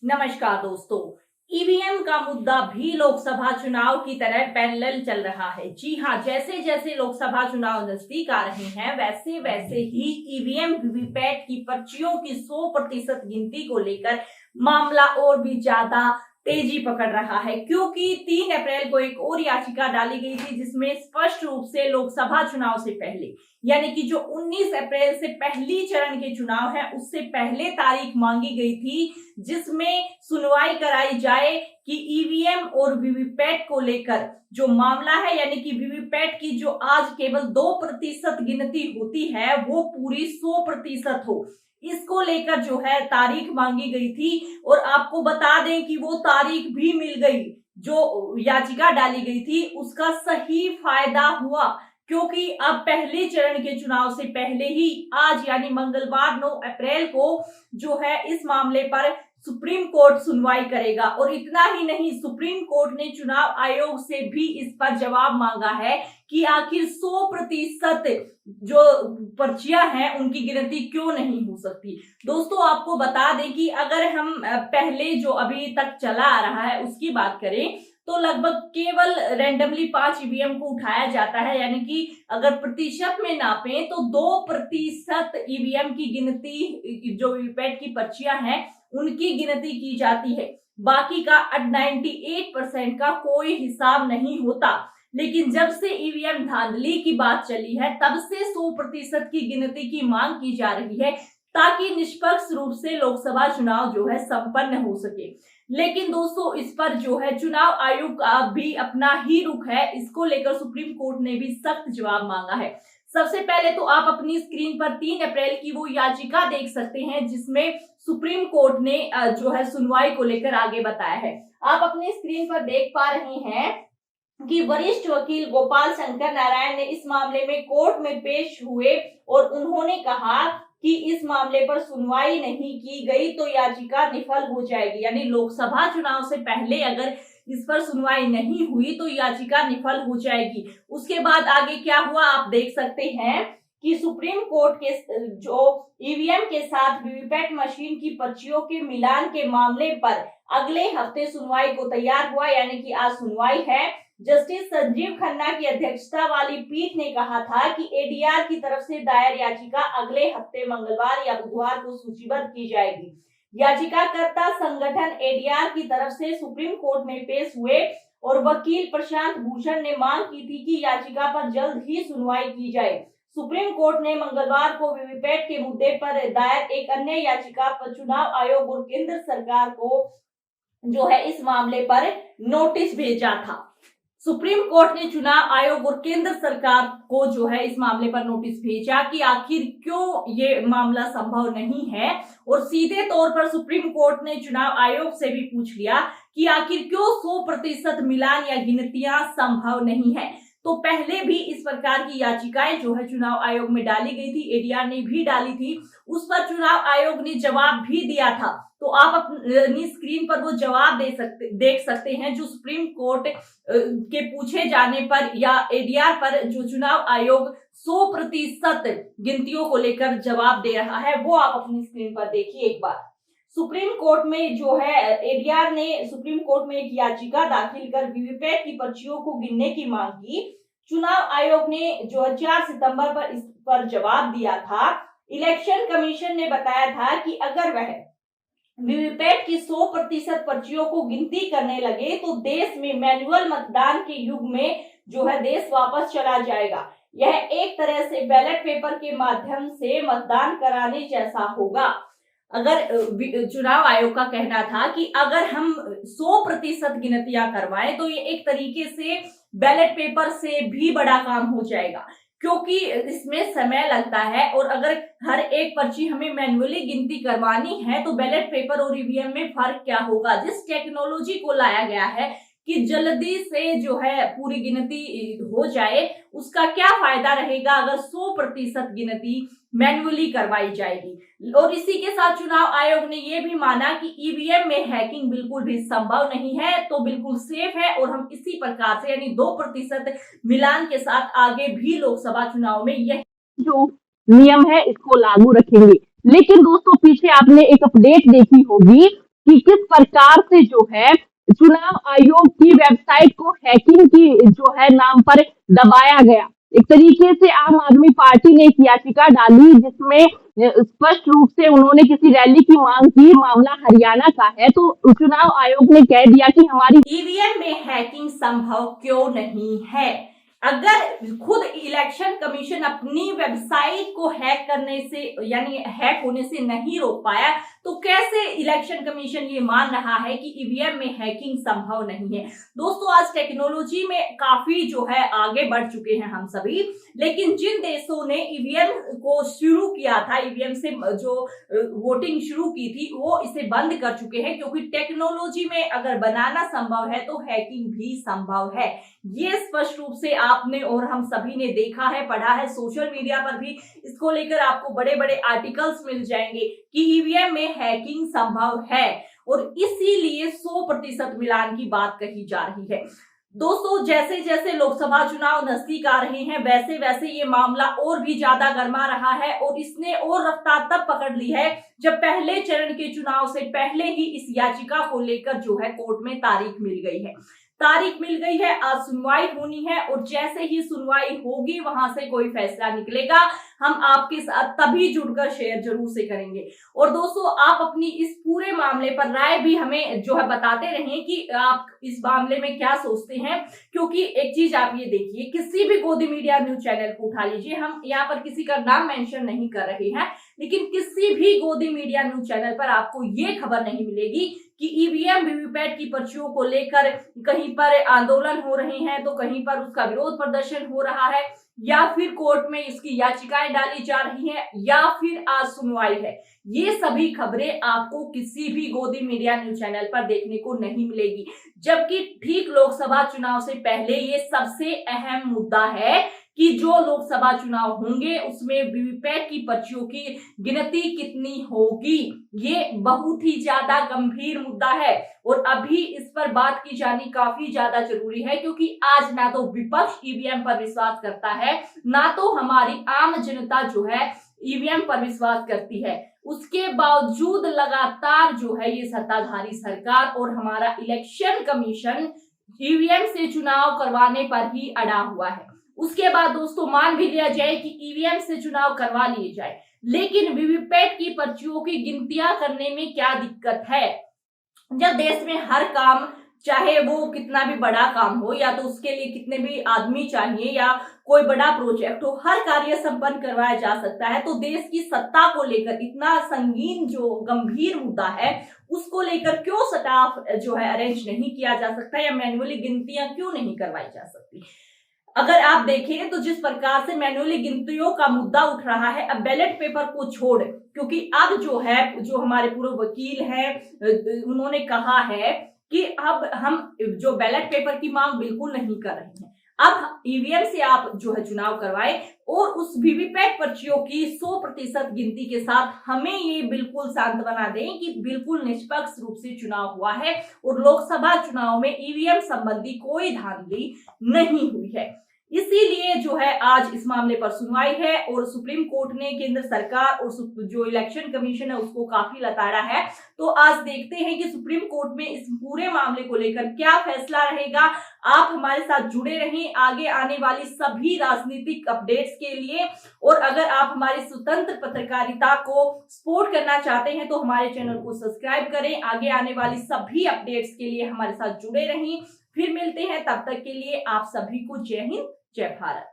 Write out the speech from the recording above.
नमस्कार दोस्तों। ईवीएम का मुद्दा भी लोकसभा चुनाव की तरह पैरेलल चल रहा है। जी हां, जैसे जैसे लोकसभा चुनाव नजदीक आ रहे हैं वैसे वैसे ही ईवीएम वीवीपैट की पर्चियों की 100% गिनती को लेकर मामला और भी ज्यादा तेजी पकड़ रहा है, क्योंकि 3 अप्रैल को एक और याचिका डाली गई थी जिसमें स्पष्ट रूप से लोकसभा चुनाव से पहले, यानी कि जो 19 अप्रैल से पहली चरण के चुनाव है उससे पहले तारीख मांगी गई थी, जिसमें सुनवाई कराई जाए कि ईवीएम और वीवीपैट को लेकर जो मामला है, यानी कि वीवीपैट की जो आज केवल 2% गिनती होती है वो पूरी 100% हो। इसको लेकर जो है तारीख मांगी गई थी और आपको बता दें कि वो तारीख भी मिल गई। जो याचिका डाली गई थी उसका सही फायदा हुआ, क्योंकि अब पहले चरण के चुनाव से पहले ही आज यानी मंगलवार 9 अप्रैल को जो है इस मामले पर सुप्रीम कोर्ट सुनवाई करेगा। और इतना ही नहीं, सुप्रीम कोर्ट ने चुनाव आयोग से भी इस पर जवाब मांगा है कि आखिर 100% जो पर्चियां हैं उनकी गिनती क्यों नहीं हो सकती। दोस्तों, आपको बता दें कि अगर हम पहले जो अभी तक चला आ रहा है उसकी बात करें तो लगभग केवल रैंडमली 5 ईवीएम को उठाया जाता है, यानी कि अगर प्रतिशत में नापें तो 2% ईवीएम की गिनती, जो वीवीपैट की पर्चियां हैं उनकी गिनती की जाती है। बाकी का 98% का कोई हिसाब नहीं होता। लेकिन जब से ईवीएम धांधली की बात चली है तब से 100% की गिनती की मांग की जा रही है, ताकि निष्पक्ष रूप से लोकसभा चुनाव जो है संपन्न हो सके। लेकिन दोस्तों, इस पर जो है चुनाव आयोग का भी अपना ही रुख है। इसको लेकर सुप्रीम कोर्ट ने भी सख्त जवाब मांगा है। सबसे पहले तो आप अपनी स्क्रीन पर 3 अप्रैल की वो याचिका देख सकते हैं जिसमें सुप्रीम कोर्ट ने जो है सुनवाई को लेकर आगे बताया है। आप अपनी स्क्रीन पर देख पा रहे हैं कि वरिष्ठ वकील गोपाल शंकर नारायण ने इस मामले में कोर्ट में पेश हुए और उन्होंने कहा कि इस मामले पर सुनवाई नहीं की गई तो याचिका निफल हो जाएगी। यानी लोकसभा चुनाव से पहले अगर इस पर सुनवाई नहीं हुई तो याचिका निफल हो जाएगी। उसके बाद आगे क्या हुआ आप देख सकते हैं कि सुप्रीम कोर्ट के जो ईवीएम के साथ वीवीपैट मशीन की पर्चियों के मिलान के मामले पर अगले हफ्ते सुनवाई को तैयार हुआ, यानी कि आज सुनवाई है। जस्टिस संजीव खन्ना की अध्यक्षता वाली पीठ ने कहा था कि एडीआर की तरफ से दायर याचिका अगले हफ्ते मंगलवार या बुधवार को सूचीबद्ध की जाएगी। याचिकाकर्ता संगठन एडीआर की तरफ से सुप्रीम कोर्ट में पेश हुए और वकील प्रशांत भूषण ने मांग की थी कि याचिका पर जल्द ही सुनवाई की जाए। सुप्रीम कोर्ट ने मंगलवार को वीवीपैट के मुद्दे पर दायर एक अन्य याचिका पर चुनाव आयोग और केंद्र सरकार को जो है इस मामले पर नोटिस भेजा था। सुप्रीम कोर्ट ने चुनाव आयोग और केंद्र सरकार को जो है इस मामले पर नोटिस भेजा कि आखिर क्यों ये मामला संभव नहीं है, और सीधे तौर पर सुप्रीम कोर्ट ने चुनाव आयोग से भी पूछ लिया कि आखिर क्यों 100% मिलान या गिनतियां संभव नहीं है। तो पहले भी इस प्रकार की याचिकाएं जो है चुनाव आयोग में डाली गई थी, एडीआर ने भी डाली थी, उस पर चुनाव आयोग ने जवाब भी दिया था। तो आप अपनी स्क्रीन पर वो जवाब देख सकते हैं जो सुप्रीम कोर्ट के पूछे जाने पर या एडीआर पर जो चुनाव आयोग 100% गिनतियों को लेकर जवाब दे रहा है, वो आप अपनी स्क्रीन पर देखिए एक बार। सुप्रीम कोर्ट में जो है एडीआर ने सुप्रीम कोर्ट में एक याचिका दाखिल कर वीवीपैट की पर्चियों को गिनने की मांग की। चुनाव आयोग ने जो 4 सितंबर पर इस पर जवाब दिया था। इलेक्शन कमीशन ने बताया था कि अगर वह वीवीपैट की 100% पर्चियों को गिनती करने लगे तो देश में मैनुअल मतदान के युग में जो है देश वापस चला जाएगा। यह एक तरह से बैलेट पेपर के माध्यम से मतदान कराने जैसा होगा। अगर चुनाव आयोग का कहना था कि अगर हम 100% गिनतियां करवाएं तो ये एक तरीके से बैलेट पेपर से भी बड़ा काम हो जाएगा, क्योंकि इसमें समय लगता है। और अगर हर एक पर्ची हमें मैन्युअली गिनती करवानी है तो बैलेट पेपर और ईवीएम में फर्क क्या होगा। जिस टेक्नोलॉजी को लाया गया है कि जल्दी से जो है पूरी गिनती हो जाए, उसका क्या फायदा रहेगा अगर 100% गिनती मैन्युअली करवाई जाएगी। और इसी के साथ चुनाव आयोग ने यह भी माना कि ईवीएम में हैकिंग बिल्कुल भी संभव नहीं है, तो बिल्कुल सेफ है और हम इसी प्रकार से यानी 2% मिलान के साथ आगे भी लोकसभा चुनाव में यह जो नियम है इसको लागू रखेंगे। लेकिन दोस्तों, पीछे आपने एक अपडेट देखी होगी कि किस प्रकार से जो है चुनाव आयोग की वेबसाइट को हैकिंग की जो है नाम पर दबाया गया। एक तरीके से आम आदमी पार्टी ने एक याचिका डाली जिसमें स्पष्ट रूप से उन्होंने किसी रैली की मांग की। मामला हरियाणा का है, तो चुनाव आयोग ने कह दिया कि हमारी ईवीएम में हैकिंग संभव क्यों नहीं है। अगर खुद इलेक्शन कमीशन अपनी वेबसाइट को हैक करने से यानी हैक होने से नहीं रोक पाया, तो कैसे इलेक्शन कमीशन ये मान रहा है कि ईवीएम में हैकिंग संभव नहीं है। दोस्तों, आज टेक्नोलॉजी में काफी जो है आगे बढ़ चुके हैं हम सभी, लेकिन जिन देशों ने ईवीएम को शुरू किया था, ईवीएम से जो वोटिंग शुरू की थी, वो इसे बंद कर चुके हैं, क्योंकि टेक्नोलॉजी में अगर बनाना संभव है तो हैकिंग भी संभव है। ये स्पष्ट रूप से आपने और हम सभी ने देखा है, पढ़ा है, सोशल मीडिया पर भी इसको लेकर आपको बड़े बड़े आर्टिकल्स मिल जाएंगे कि ईवीएम में हैकिंग संभव है, और इसीलिए 100% मिलान की बात कही जा रही है। दोस्तों, जैसे जैसे लोकसभा चुनाव नजदीक आ रहे हैं, वैसे वैसे ये मामला और भी ज्यादा गर्मा रहा है, और इसने और रफ्तार तब पकड़ ली है जब पहले चरण के चुनाव से पहले ही इस याचिका को लेकर जो है कोर्ट में तारीख मिल गई है। आज सुनवाई होनी है, और जैसे ही सुनवाई होगी वहां से कोई फैसला निकलेगा, हम आपके साथ तभी जुड़कर शेयर जरूर से करेंगे। और दोस्तों, आप अपनी इस पूरे मामले पर राय भी हमें जो है बताते रहें कि आप इस मामले में क्या सोचते हैं, क्योंकि एक चीज आप ये देखिए, किसी भी गोदी मीडिया न्यूज चैनल को उठा लीजिए, हम यहाँ पर किसी का नाम मेंशन नहीं कर रहे हैं, लेकिन किसी भी गोदी मीडिया न्यूज चैनल पर आपको ये खबर नहीं मिलेगी कि ईवीएम वीवीपैट की पर्चियों को लेकर कहीं पर आंदोलन हो रहे हैं, तो कहीं पर उसका विरोध प्रदर्शन हो रहा है, या फिर कोर्ट में इसकी याचिकाएं डाली जा रही हैं, या फिर आज सुनवाई है। ये सभी खबरें आपको किसी भी गोदी मीडिया न्यूज चैनल पर देखने को नहीं मिलेगी, जबकि ठीक लोकसभा चुनाव से पहले ये सबसे अहम मुद्दा है कि जो लोकसभा चुनाव होंगे उसमें वीवीपैट की पर्चियों की गिनती कितनी होगी। ये बहुत ही ज्यादा गंभीर मुद्दा है, और अभी इस पर बात की जानी काफी ज्यादा जरूरी है, क्योंकि आज ना तो विपक्ष ईवीएम पर विश्वास करता है, ना तो हमारी आम जनता जो है ईवीएम पर विश्वास करती है। उसके बावजूद लगातार जो है ये सत्ताधारी सरकार और हमारा इलेक्शन कमीशन ईवीएम से चुनाव करवाने पर ही अड़ा हुआ है। उसके बाद दोस्तों, मान भी लिया जाए कि ईवीएम से चुनाव करवा लिए जाए, लेकिन वीवीपैट की पर्चियों की गिनतियां करने में क्या दिक्कत है, जब देश में हर काम, चाहे वो कितना भी बड़ा काम हो, या तो उसके लिए कितने भी आदमी चाहिए, या कोई बड़ा प्रोजेक्ट हो, हर कार्य संपन्न करवाया जा सकता है। तो देश की सत्ता को लेकर इतना संगीन जो गंभीर मुद्दा है, उसको लेकर क्यों स्टाफ जो है अरेंज नहीं किया जा सकता, या मैन्युअली गिनतियां क्यों नहीं करवाई जा सकती। अगर आप देखें तो जिस प्रकार से मैन्युअली गिनतियों का मुद्दा उठ रहा है, अब बैलेट पेपर को छोड़, क्योंकि अब जो है, जो हमारे पूर्व वकील हैं, उन्होंने कहा है कि अब हम जो बैलेट पेपर की मांग बिल्कुल नहीं कर रहे हैं, अब ईवीएम से आप जो है चुनाव करवाए, और उस वीवीपैट पर्चियों की 100% गिनती के साथ हमें ये बिल्कुल सांत्वना दें कि बिल्कुल निष्पक्ष रूप से चुनाव हुआ है, और लोकसभा चुनाव में ईवीएम संबंधी कोई धांधली नहीं हुई है। इसीलिए जो है आज इस मामले पर सुनवाई है, और सुप्रीम कोर्ट ने केंद्र सरकार और जो इलेक्शन कमीशन है उसको काफी लताड़ा है। तो आज देखते हैं कि सुप्रीम कोर्ट में इस पूरे मामले को लेकर क्या फैसला रहेगा। आप हमारे साथ जुड़े रहें आगे आने वाली सभी राजनीतिक अपडेट्स के लिए, और अगर आप हमारी स्वतंत्र पत्रकारिता को सपोर्ट करना चाहते हैं तो हमारे चैनल को सब्सक्राइब करें। आगे आने वाली सभी अपडेट्स के लिए हमारे साथ जुड़े रहें। फिर मिलते हैं, तब तक के लिए आप सभी को जय हिंद, जय भारत।